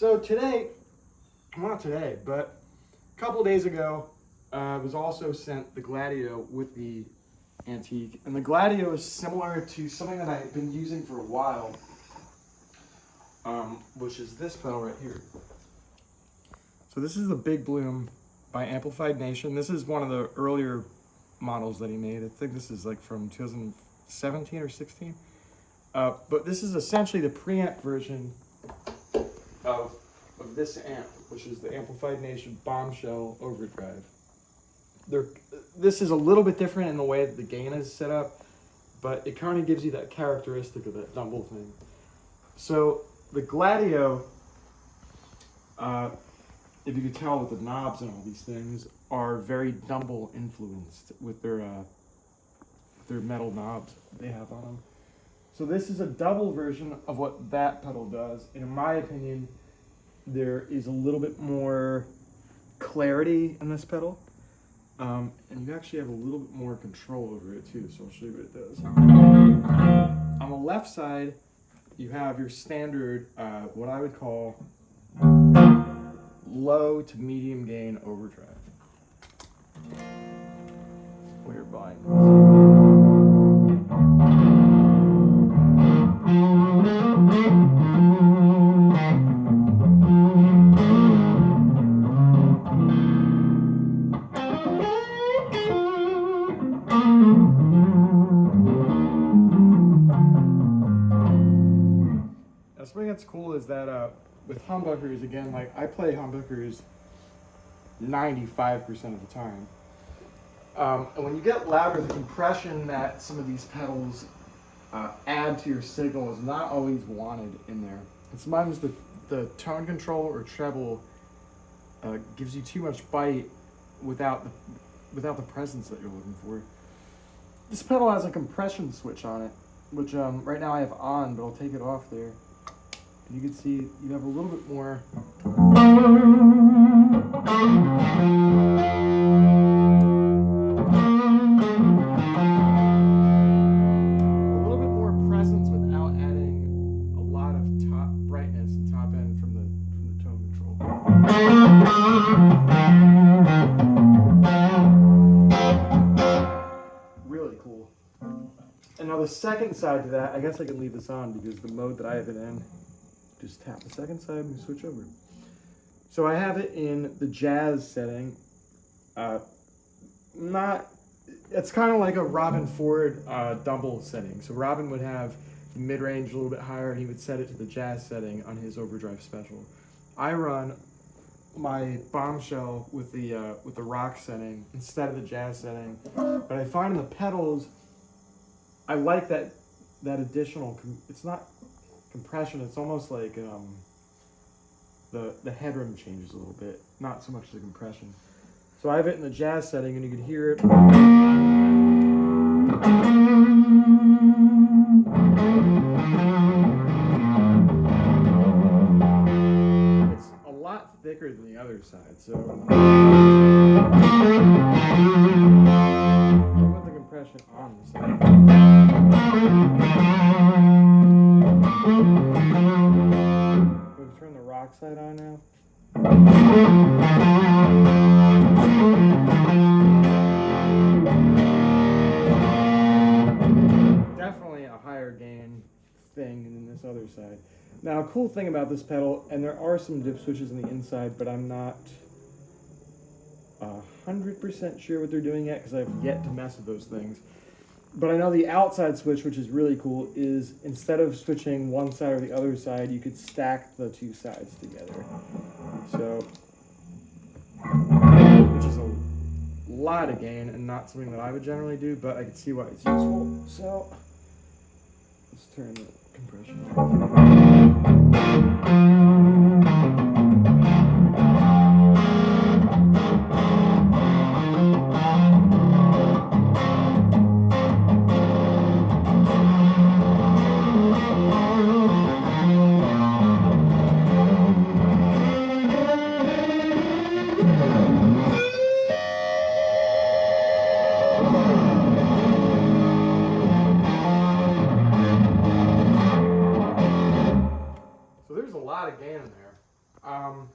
So today, not today, but a couple days ago, was also sent the Gladio with the Antique. And the Gladio is similar to something that I've been using for a while, which is this pedal right here. So this is the Big Bloom by Amplified Nation. This is one of the earlier models that he made. I think this is like from 2017 or 16. But this is essentially the preamp version of this amp, which is the Amplified Nation Bombshell Overdrive. This is a little bit different in the way that the gain is set up, but it kind of gives you that characteristic of that dumble thing. So the Gladio, if you could tell with the knobs and all these things, are very dumble influenced with their metal knobs they have on them. So this is a double version of what that pedal does. And in my opinion, there is a little bit more clarity in this pedal. And you actually have a little bit more control over it too, so I'll show you what it does. On the left side, you have your standard, what I would call low to medium gain overdrive. Where you're buying something that's cool is that with humbuckers, again, like I play humbuckers 95% of the time. And when you get louder, the compression that some of these pedals add to your signal is not always wanted in there. And sometimes the tone control or treble gives you too much bite without the presence that you're looking for. This pedal has a compression switch on it, which right now I have on, but I'll take it off there. You can see you have a little bit more presence without adding a lot of top brightness and top end from the tone control. Really cool. And now the second side to that, I guess I can leave this on because the mode that I have it in, just tap the second side and switch over. So I have it in the jazz setting. It's kind of like a Robin Ford dumble setting. So Robin would have the mid-range a little bit higher and he would set it to the jazz setting on his overdrive special. I run my Bombshell with the rock setting instead of the jazz setting. But I find in the pedals, I like that additional, it's not compression, it's almost like the headroom changes a little bit, not so much the compression. So I have it in the jazz setting and you can hear it. It's a lot thicker than the other side, so I want the compression on the side. Turn the rock side on now. Definitely a higher gain thing than this other side. Now, a cool thing about this pedal, and there are some dip switches on the inside, but I'm not 100% sure what they're doing yet because I've yet to mess with those things. But I know the outside switch, which is really cool, is instead of switching one side or the other side, you could stack the two sides together. So, which is a lot of gain and not something that I would generally do, but I can see why it's useful. So, let's turn the compression off. lot of gain in there. And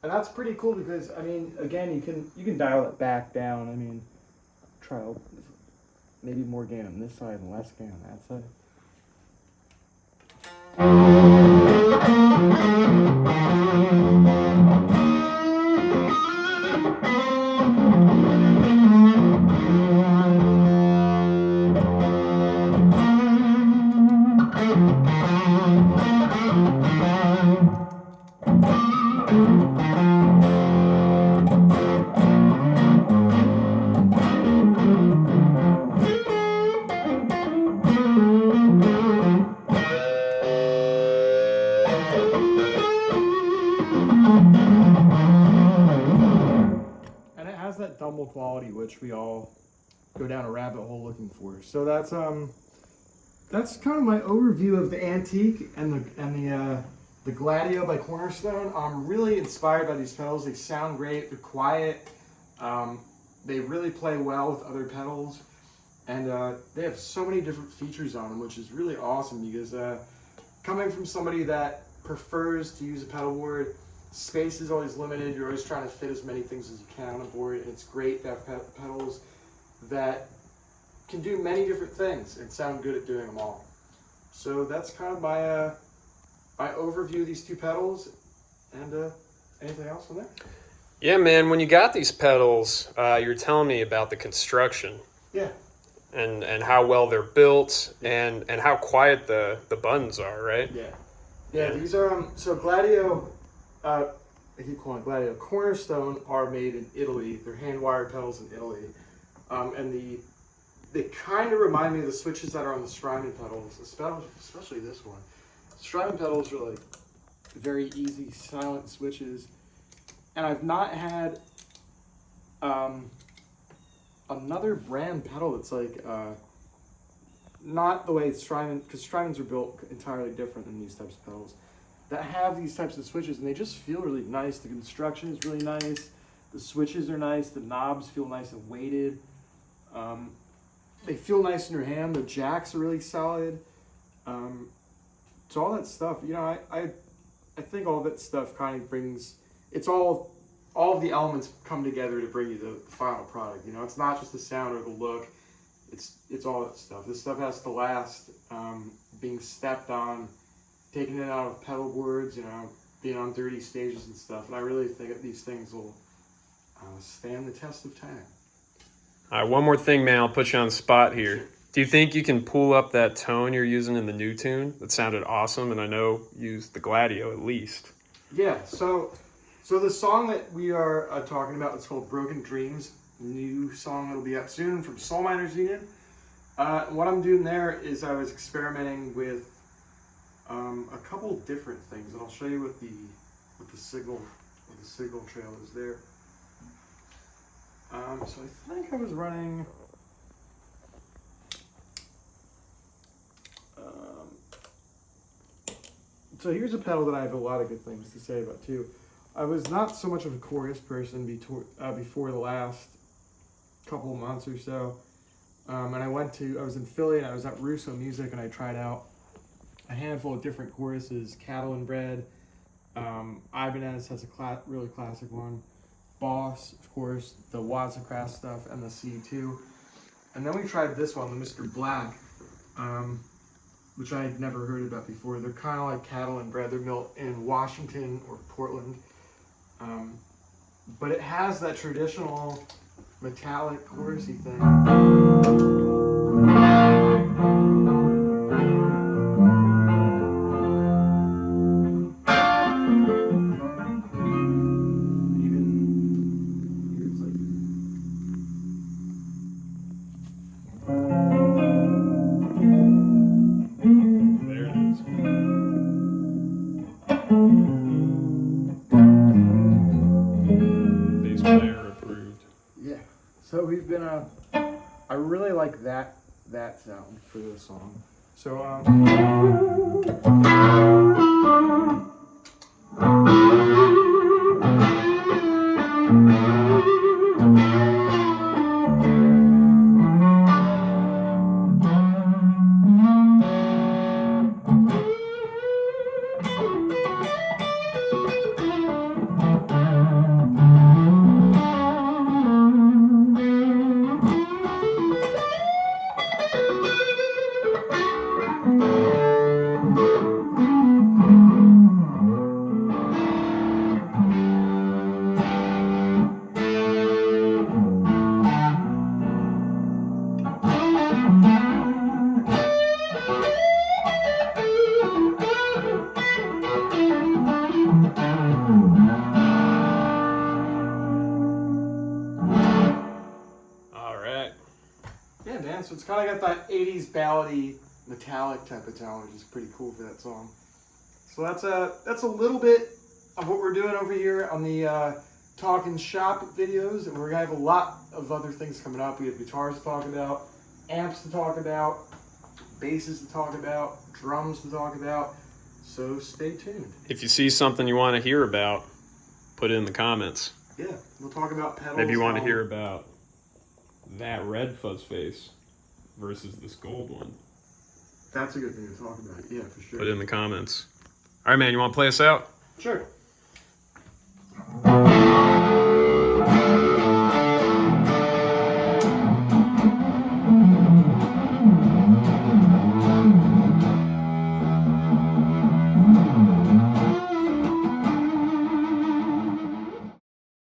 that's pretty cool because I mean, again, you can dial it back down. I mean, try maybe more gain on this side and less gain on that side. That dumble quality which we all go down a rabbit hole looking for. So that's kind of my overview of the Antique and the Gladio by Cornerstone. I'm really inspired by these pedals. They sound great. They're quiet. They really play well with other pedals, and they have so many different features on them, which is really awesome because coming from somebody that prefers to use a pedal board, space is always limited. You're always trying to fit as many things as you can on a board, and it's great to have pedals that can do many different things and sound good at doing them all. So that's kind of my my overview of these two pedals. And anything else on there? Yeah, man. When you got these pedals, you were telling me about the construction. Yeah. And how well they're built and how quiet the buttons are, right? Yeah. These are so Gladio. I keep calling it Gladio. Cornerstone are made in Italy. They're hand-wired pedals in Italy, and they kind of remind me of the switches that are on the Strymon pedals, especially this one. Strymon pedals are like very easy, silent switches, and I've not had another brand pedal that's like not the way Strymon, because Strymons are built entirely different than these types of pedals, that have these types of switches, and they just feel really nice. The construction is really nice. The switches are nice. The knobs feel nice and weighted. They feel nice in your hand. The jacks are really solid. So all that stuff, you know, I think all that stuff kind of brings, it's all of the elements come together to bring you the final product. You know, it's not just the sound or the look. It's all that stuff. This stuff has to last. Being stepped on, taking it out of pedal boards, you know, being on dirty stages and stuff. And I really think that these things will stand the test of time. All right, one more thing, man. I'll put you on the spot here. Do you think you can pull up that tone you're using in the new tune? That sounded awesome, and I know you used the Gladio at least. Yeah, so the song that we are talking about, it's called Broken Dreams. New song that'll be out soon from Soul Miners Union. What I'm doing there is I was experimenting with a couple different things, and I'll show you what the signal trail is there. So I think I was running so here's a pedal that I have a lot of good things to say about too. I was not so much of a chorus person before the last couple of months or so, and I was in Philly and I was at Russo Music and I tried out a handful of different choruses. Cattle and Bread, Ibanez has a really classic one, Boss, of course, the Wazacraft stuff, and the C2. And then we tried this one, the Mr. Black, which I had never heard about before. They're kind of like Cattle and Bread. They're built in Washington or Portland. But it has that traditional metallic chorusy thing. So we've been I really like that sound for this song. So it's kind of got that 80s ballady metallic type of tone, which is pretty cool for that song. So that's a little bit of what we're doing over here on the Talking Shop videos, and we're gonna have a lot of other things coming up. We have guitars to talk about, amps to talk about, basses to talk about, drums to talk about. So stay tuned. If you see something you want to hear about, put it in the comments. Yeah, we'll talk about pedals. Maybe you want to hear about that red fuzz face versus this gold one. That's a good thing to talk about. Yeah, for sure. Put it in the comments. All right, man, you want to play us out? Sure.